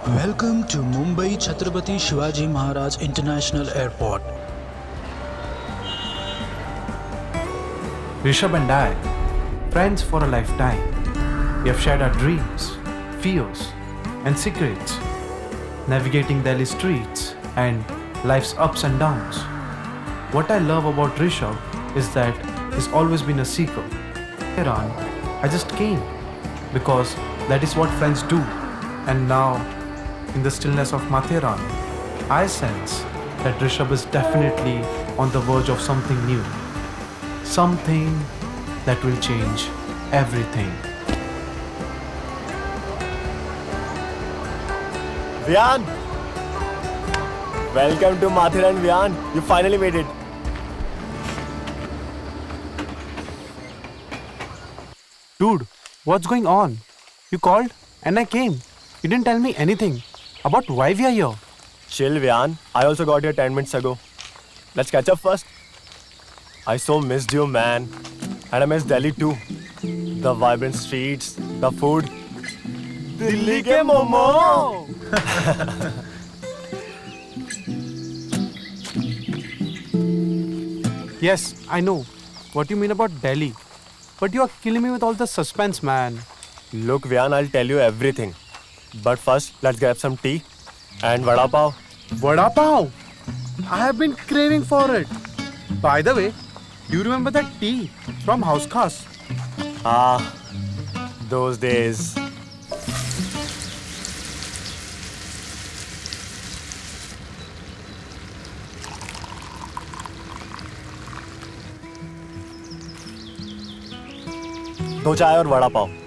Welcome to Mumbai Chhatrapati Shivaji Maharaj International Airport. Rishabh and I, friends for a lifetime. We have shared our dreams, fears, and secrets, navigating Delhi streets and life's ups and downs. What I love about Rishabh is that he's always been a seeker. Iran, I just came because that is what friends do. And now, in the stillness of Matheran, I sense that Rishabh is definitely on the verge of something new. Something that will change everything. Vyan! Welcome to Mathura and Vyan. You finally made it. Dude, what's going on? You called and I came. You didn't tell me anything about why we are here. Chill, Vyan. I also got here 10 minutes ago. Let's catch up first. I so missed you, man. And I miss Delhi too. The vibrant streets, the food. Delhi ke momo! Yes, I know what you mean about Delhi. But you are killing me with all the suspense, man. Look, Vyan, I'll tell you everything. But first, let's grab some tea and vada pav. Vada pav! I have been craving for it. By the way, do you remember that tea from House Khas? Ah, those days. दो चाय और vada pav.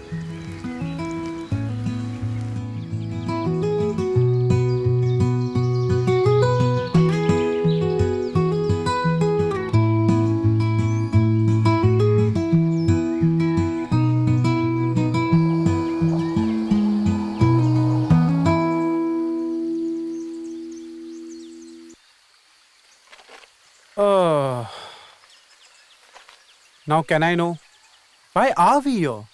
Now can I know, why are we here?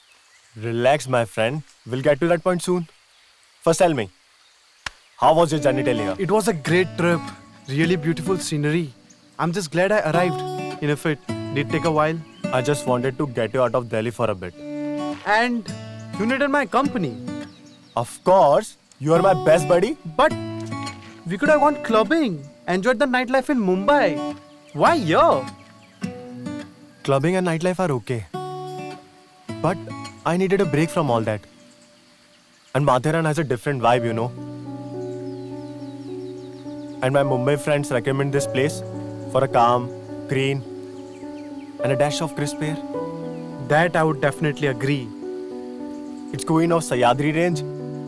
Relax, my friend. We'll get to that point soon. First, tell me, how was your journey till here? It was a great trip. Really beautiful scenery. I'm just glad I arrived. Even if it did take a while. I just wanted to get you out of Delhi for a bit. And you needed my company. Of course, you are my best buddy. But we could have gone clubbing, enjoyed the nightlife in Mumbai. Why here? Clubbing and nightlife are okay. But I needed a break from all that. And Matheran has a different vibe, you know. And my Mumbai friends recommend this place for a calm, green, and a dash of crisp air. That I would definitely agree. It's Queen of Sahyadri range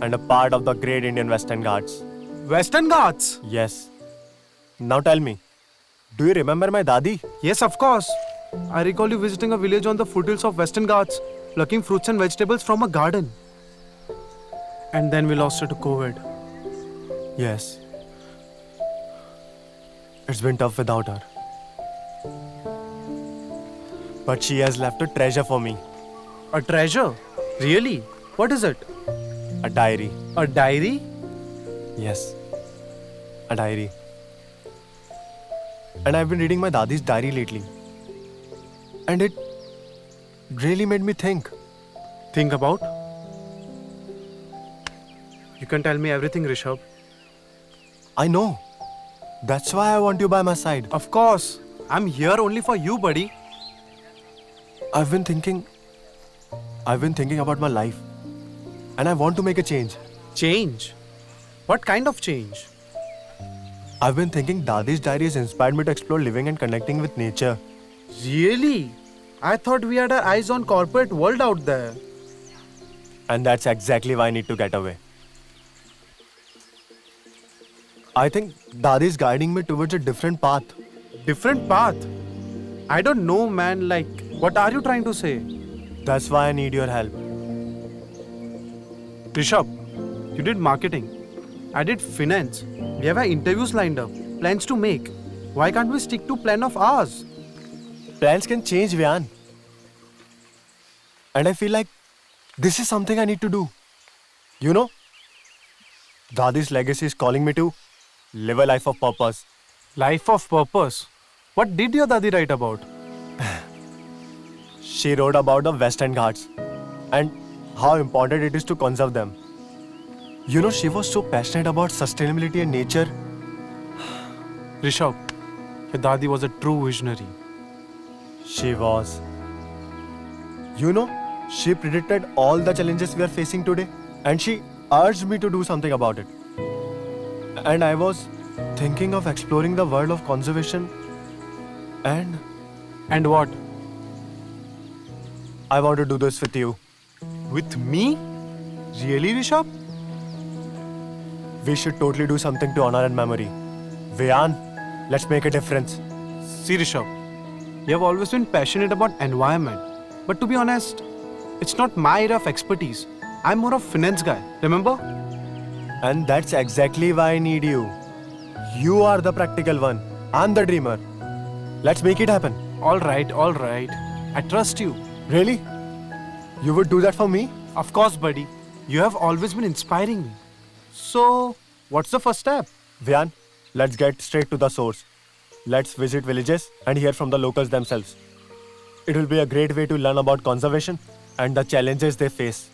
and a part of the Great Indian Western Ghats. Western Ghats? Yes. Now tell me, do you remember my Dadi? Yes, of course. I recall you visiting a village on the foothills of Western Ghats, plucking fruits and vegetables from a garden. And then we lost her to COVID. Yes. It's been tough without her. But she has left a treasure for me. A treasure? Really? What is it? A diary. A diary? Yes. A diary. And I've been reading my Dadi's diary lately. And it really made me think. Think about? You can tell me everything, Rishabh. I know. That's why I want you by my side. Of course. I'm here only for you, buddy. I've been thinking about my life. And I want to make a change. Change? What kind of change? I've been thinking Dadi's diary has inspired me to explore living and connecting with nature. Really? I thought we had our eyes on corporate world out there. And that's exactly why I need to get away. I think Dadi is guiding me towards a different path. Different path? I don't know, man. Like, what are you trying to say? That's why I need your help. Rishabh, you did marketing. I did finance. We have our interviews lined up, plans to make. Why can't we stick to plan of ours? Plans can change, Vyan. And I feel like this is something I need to do. You know, Dadi's legacy is calling me to live a life of purpose. Life of purpose. What did your Dadi write about? She wrote about the Western Ghats and how important it is to conserve them. You know, she was so passionate about sustainability and nature. Rishabh, your Dadi was a true visionary. She was. You know, she predicted all the challenges we are facing today and she urged me to do something about it. And I was thinking of exploring the world of conservation and And what? I want to do this with you. With me? Really, Rishabh? We should totally do something to honor and memory. Vian, let's make a difference. See, Rishabh, you have always been passionate about environment. But to be honest, it's not my area of expertise. I'm more of finance guy, remember? And that's exactly why I need you. You are the practical one. I'm the dreamer. Let's make it happen. All right. I trust you. Really? You would do that for me? Of course, buddy. You have always been inspiring me. So, what's the first step? Vian, let's get straight to the source. Let's visit villages and hear from the locals themselves. It will be a great way to learn about conservation and the challenges they face.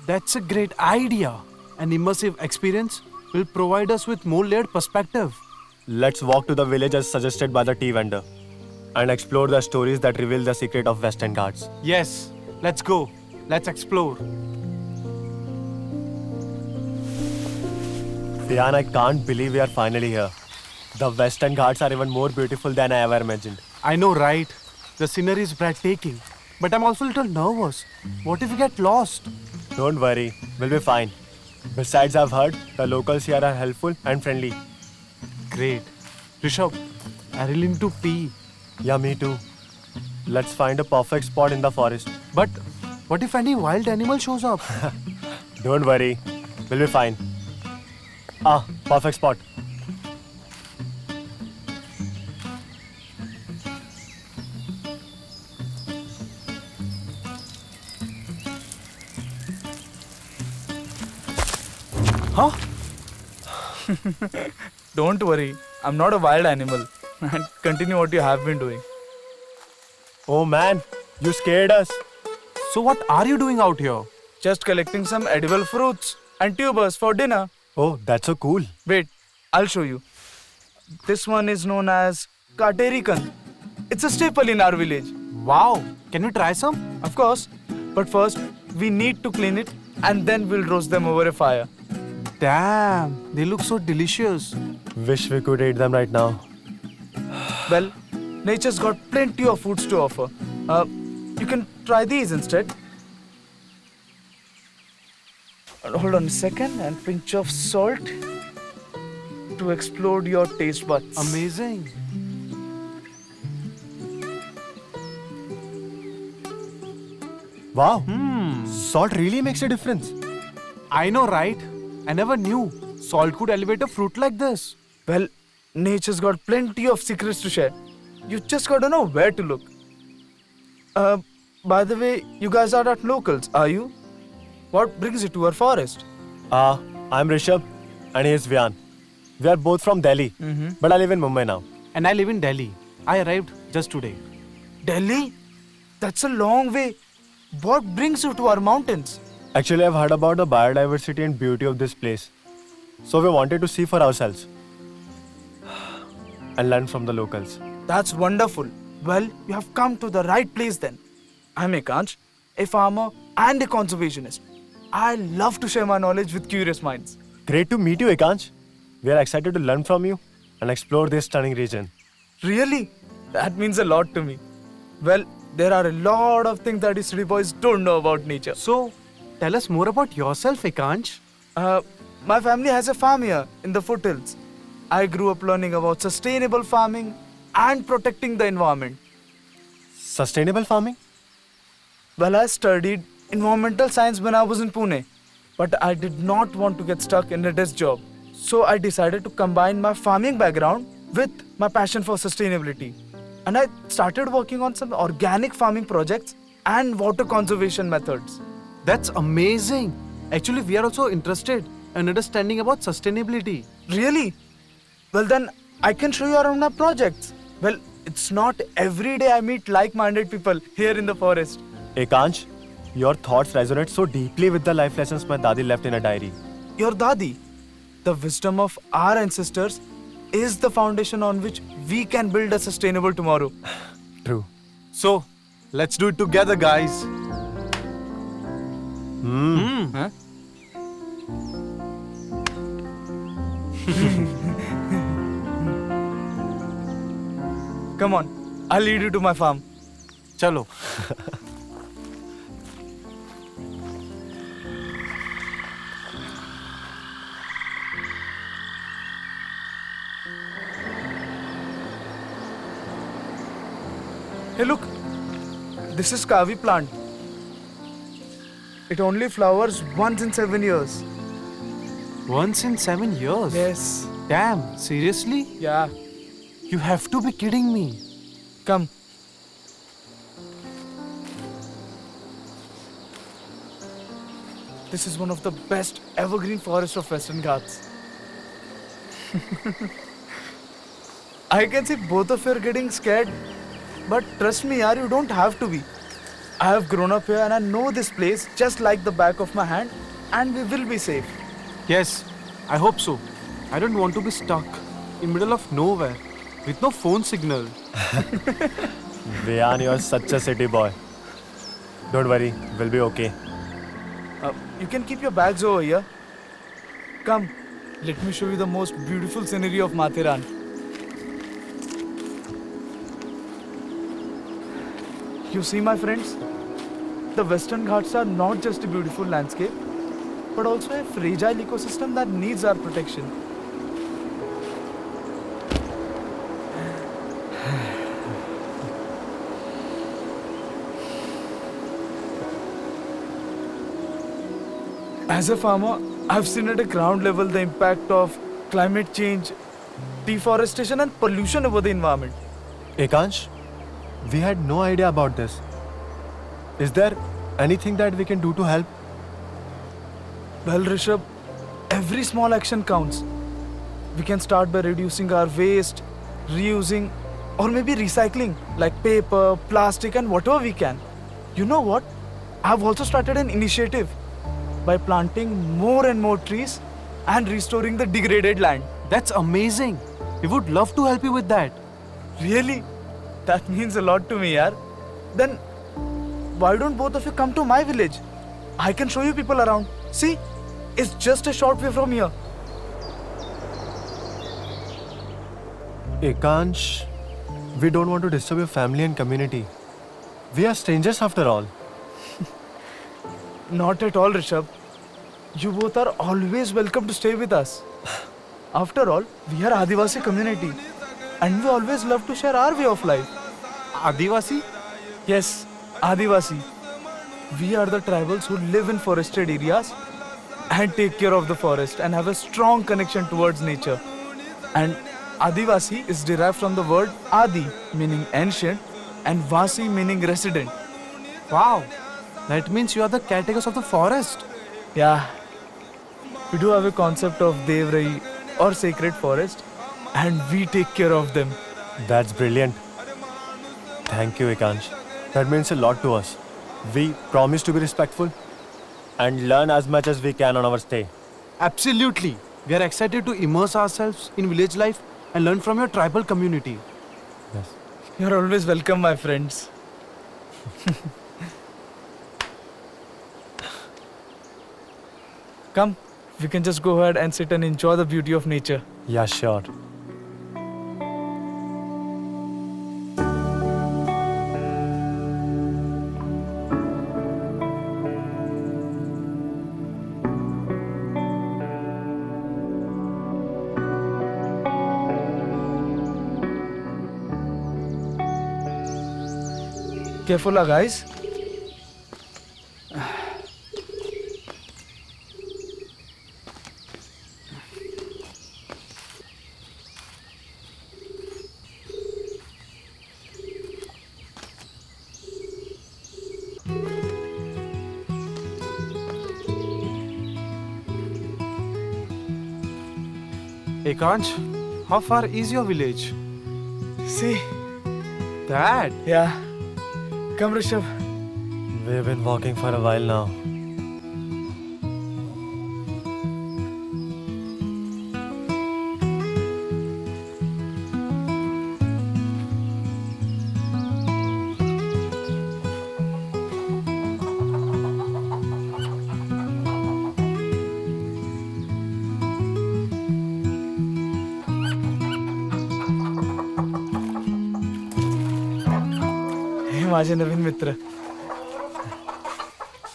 That's a great idea. An immersive experience will provide us with more layered perspective. Let's walk to the village as suggested by the tea vendor and explore the stories that reveal the secret of Western Ghats. Yes, let's go. Let's explore. Vian, I can't believe we are finally here. The Western Ghats are even more beautiful than I ever imagined. I know, right? The scenery is breathtaking. But I'm also a little nervous. What if we get lost? Don't worry, we'll be fine. Besides, I've heard the locals here are helpful and friendly. Great. Rishabh, I really need to pee. Yeah, me too. Let's find a perfect spot in the forest. But what if any wild animal shows up? Don't worry, we'll be fine. Ah, perfect spot. Huh? Don't worry, I'm not a wild animal. And continue what you have been doing. Oh man, you scared us. So what are you doing out here? Just collecting some edible fruits and tubers for dinner. Oh, that's so cool. Wait, I'll show you. This one is known as Katerikan. It's a staple in our village. Wow. Can we try some? Of course. But first, we need to clean it and then we'll roast them over a fire. Damn, they look so delicious. Wish we could eat them right now. Well, nature's got plenty of foods to offer. You can try these instead. Hold on a second and pinch of salt to explode your taste buds. Amazing. Wow, salt really makes a difference. I know, right? I never knew salt could elevate a fruit like this. Well, nature's got plenty of secrets to share. You just gotta know where to look. By the way, you guys are not locals, are you? What brings you to our forest? I'm Rishabh and he is Vian. We are both from Delhi, but I live in Mumbai now. And I live in Delhi. I arrived just today. Delhi? That's a long way. What brings you to our mountains? Actually, I've heard about the biodiversity and beauty of this place. So we wanted to see for ourselves and learn from the locals. That's wonderful. Well, you have come to the right place then. I'm Ekansh, a farmer and a conservationist. I love to share my knowledge with curious minds. Great to meet you, Ekansh. We are excited to learn from you and explore this stunning region. Really? That means a lot to me. Well, there are a lot of things that you city boys don't know about nature. So, tell us more about yourself, Ekansh. My family has a farm here in the foothills. I grew up learning about sustainable farming and protecting the environment. Sustainable farming? Well, I studied environmental science when I was in Pune, but I did not want to get stuck in a desk job. So I decided to combine my farming background with my passion for sustainability. And I started working on some organic farming projects and water conservation methods. That's amazing. Actually, we are also interested and understanding about sustainability. Really? Well, then I can show you around my projects. Well, it's not every day I meet like-minded people here in the forest. Ekansh, your thoughts resonate so deeply with the life lessons my dadi left in a diary. Your Dadi, the wisdom of our ancestors, is the foundation on which we can build a sustainable tomorrow. True. So, let's do it together, guys. Huh? Come on, I'll lead you to my farm. Chalo. Hey, look, this is Kavi plant. It only flowers once in 7 years. Once in 7 years? Yes. Damn, seriously? Yeah. You have to be kidding me. Come. This is one of the best evergreen forests of Western Ghats. I can see both of you are getting scared, but trust me, yaar, you don't have to be. I have grown up here and I know this place just like the back of my hand, and we will be safe. Yes, I hope so. I don't want to be stuck in middle of nowhere with no phone signal. Vian, you're such a city boy. Don't worry, we'll be okay. You can keep your bags over here. Come, let me show you the most beautiful scenery of Mathiran. You see, my friends, the Western Ghats are not just a beautiful landscape, but also a fragile ecosystem that needs our protection. As a farmer, I've seen at a ground level the impact of climate change, deforestation and pollution over the environment. Ekansh, we had no idea about this. Is there anything that we can do to help? Well, Rishabh, every small action counts. We can start by reducing our waste, reusing, or maybe recycling, like paper, plastic, and whatever we can. You know what? I've also started an initiative by planting more and more trees and restoring the degraded land. That's amazing. We would love to help you with that. Really? That means a lot to me, yaar. Then, why don't both of you come to my village? I can show you people around. See? It's just a short way from here. Ekansh, we don't want to disturb your family and community. We are strangers after all. Not at all, Rishabh. You both are always welcome to stay with us. After all, we are Adivasi community and we always love to share our way of life. Adivasi? Yes, Adivasi. We are the tribals who live in forested areas and take care of the forest and have a strong connection towards nature. And Adivasi is derived from the word Adi, meaning ancient, and Vasi, meaning resident. Wow. That means you are the caretakers of the forest. Yeah, we do have a concept of Devrahi or sacred forest, and we take care of them. That's brilliant. Thank you, Ekansh. That means a lot to us. We promise to be respectful and learn as much as we can on our stay. Absolutely. We are excited to immerse ourselves in village life and learn from your tribal community. Yes. You're always welcome, my friends. Come, we can just go ahead and sit and enjoy the beauty of nature. Yeah, sure. Careful, guys. Ekansh, how far is your village? See? That? Yeah. Come, Rishabh. We've been walking for a while now. हे माझे नवीन मित्र.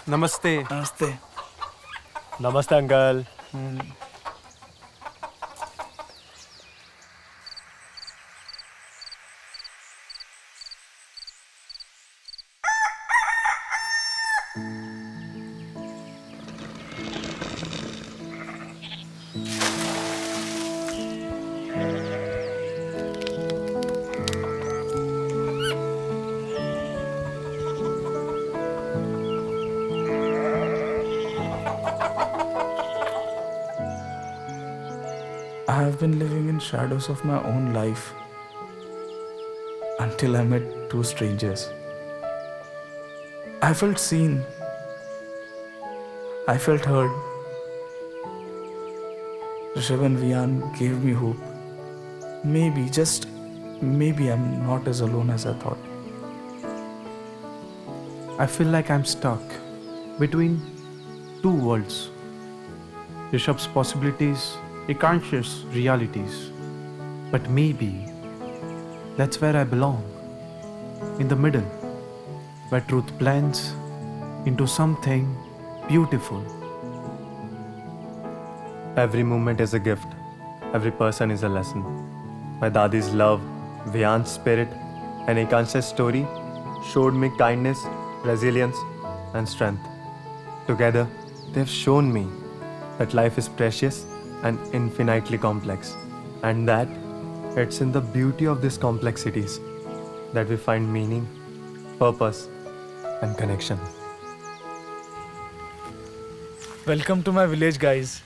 Namaste. नमस्ते. Namaste, uncle. I have been living in shadows of my own life until I met two strangers. I felt seen. I felt heard. Rishabh and Vian gave me hope. Maybe, just maybe, I'm not as alone as I thought. I feel like I'm stuck between two worlds. Rishabh's possibilities, Ekansh's realities. But maybe that's where I belong. In the middle, where truth blends into something beautiful. Every moment is a gift. Every person is a lesson. My dadi's love, Vian's spirit, and Ekansh's story showed me kindness, resilience, and strength. Together, they've shown me that life is precious and infinitely complex, and that it's in the beauty of these complexities that we find meaning, purpose, and connection. Welcome to my village, guys.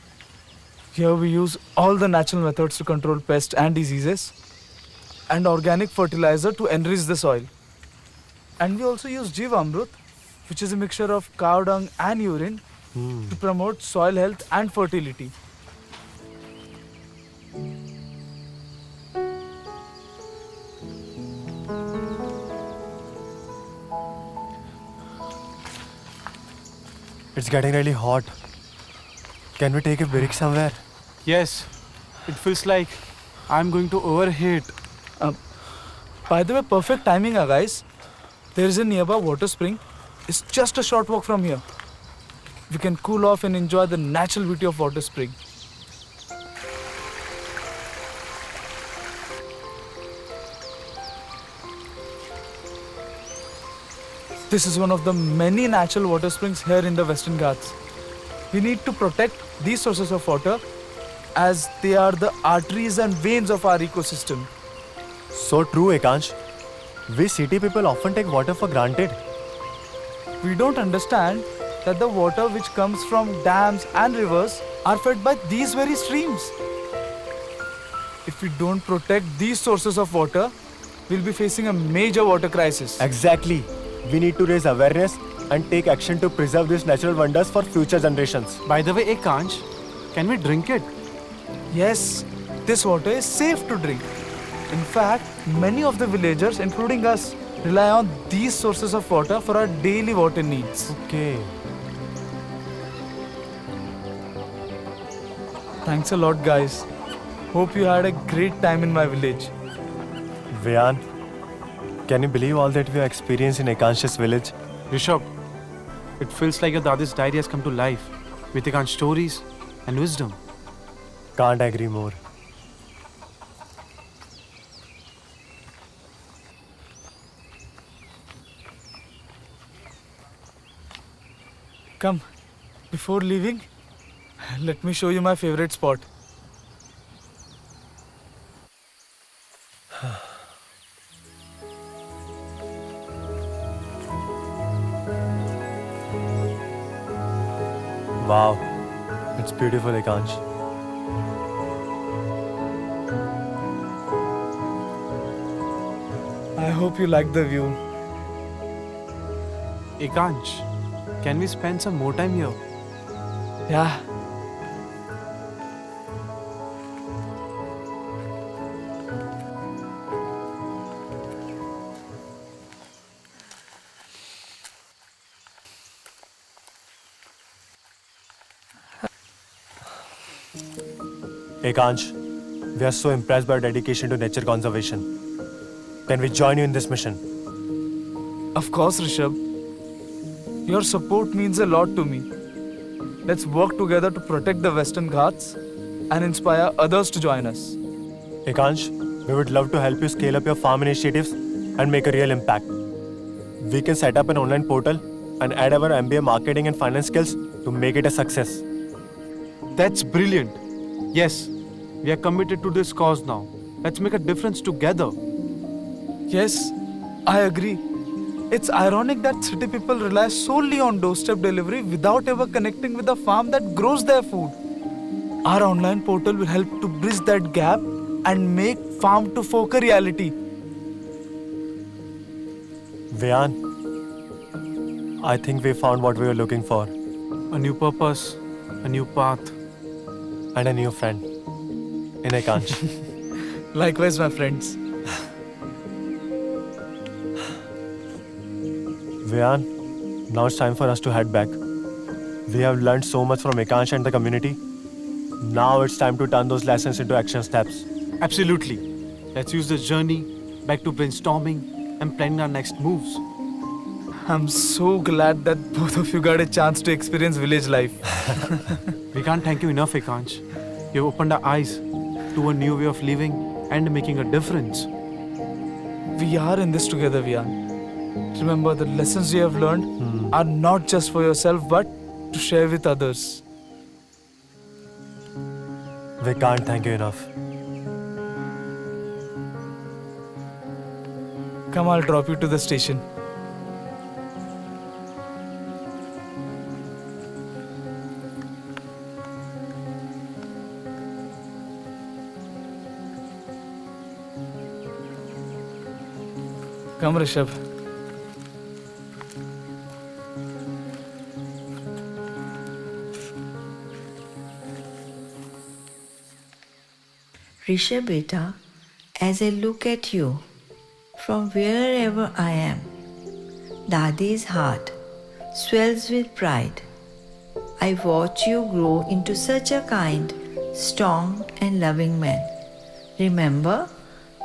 Here we use all the natural methods to control pests and diseases, and organic fertilizer to enrich the soil. And we also use Jivamrut, which is a mixture of cow dung and urine to promote soil health and fertility. It's getting really hot. Can we take a break somewhere? Yes, it feels like I'm going to overheat. By the way, perfect timing, guys. There is a nearby water spring. It's just a short walk from here. We can cool off and enjoy the natural beauty of water spring. This is one of the many natural water springs here in the Western Ghats. We need to protect these sources of water as they are the arteries and veins of our ecosystem. So true, Ekansh. We city people often take water for granted. We don't understand that the water which comes from dams and rivers are fed by these very streams. If we don't protect these sources of water, we'll be facing a major water crisis. Exactly. We need to raise awareness and take action to preserve these natural wonders for future generations. By the way, Ekansh, can we drink it? Yes, this water is safe to drink. In fact, many of the villagers, including us, rely on these sources of water for our daily water needs. Okay. Thanks a lot, guys. Hope you had a great time in my village. Vian, can you believe all that we have experienced in Ekansh's village? Rishabh, it feels like your dadi's diary has come to life with Ekansh's stories and wisdom. Can't agree more. Come, before leaving, let me show you my favorite spot. Wow, it's beautiful, Ekansh. I hope you like the view. Ekansh, can we spend some more time here? Yeah. Ekansh, we are so impressed by your dedication to nature conservation. Can we join you in this mission? Of course, Rishabh. Your support means a lot to me. Let's work together to protect the Western Ghats and inspire others to join us. Ekansh, we would love to help you scale up your farm initiatives and make a real impact. We can set up an online portal and add our MBA marketing and finance skills to make it a success. That's brilliant. Yes, we are committed to this cause now. Let's make a difference together. Yes, I agree. It's ironic that city people rely solely on doorstep delivery without ever connecting with the farm that grows their food. Our online portal will help to bridge that gap and make farm to fork a reality. Vian, I think we found what we were looking for A new purpose, a new path. and a new friend in Ekansh. Likewise, my friends. Vian, now it's time for us to head back. We have learned so much from Ekansh and the community. Now it's time to turn those lessons into action steps. Absolutely. Let's use this journey back to brainstorming and planning our next moves. I'm so glad that both of you got a chance to experience village life. We can't thank you enough, Ekansh. You've opened our eyes to a new way of living and making a difference. We are in this together, Vian. Remember, the lessons you have learned are not just for yourself but to share with others. We can't thank you enough. Come, I'll drop you to the station. Come, Rishabh. Rishabh beta, as I look at you from wherever I am, Dadi's heart swells with pride. I watch you grow into such a kind, strong, and loving man. Remember,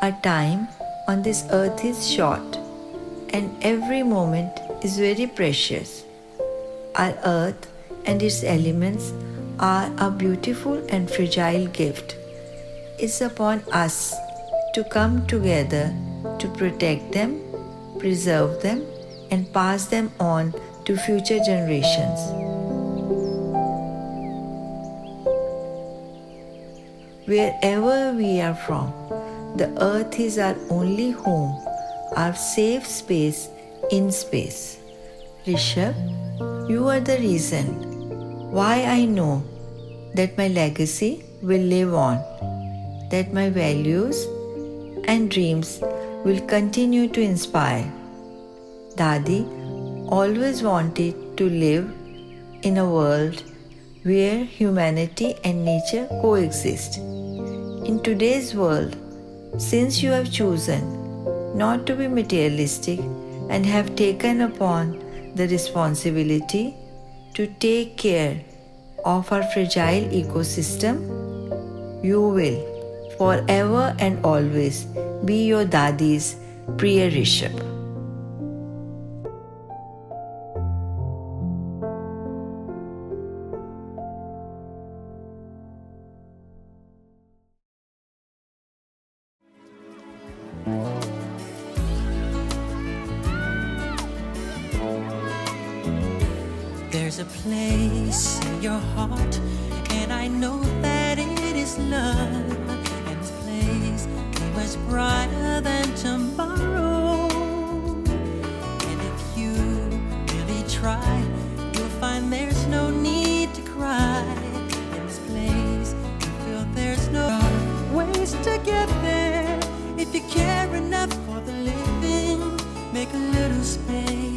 a time on this earth is short, and every moment is very precious. Our earth and its elements are a beautiful and fragile gift. It's upon us to come together to protect them, preserve them, and pass them on to future generations. Wherever we are from, the earth is our only home, our safe space in space. Rishabh, you are the reason why I know that my legacy will live on, that my values and dreams will continue to inspire. Dadi always wanted to live in a world where humanity and nature coexist. In today's world, since you have chosen not to be materialistic and have taken upon the responsibility to take care of our fragile ecosystem, you will forever and always be your Dadi's Priya Rishabh. There's a place in your heart, and I know that it is love. And this place is much brighter than tomorrow. And if you really try, you'll find there's no need to cry. In this place, you feel there's no ways to get there. If you care enough for the living make a little space.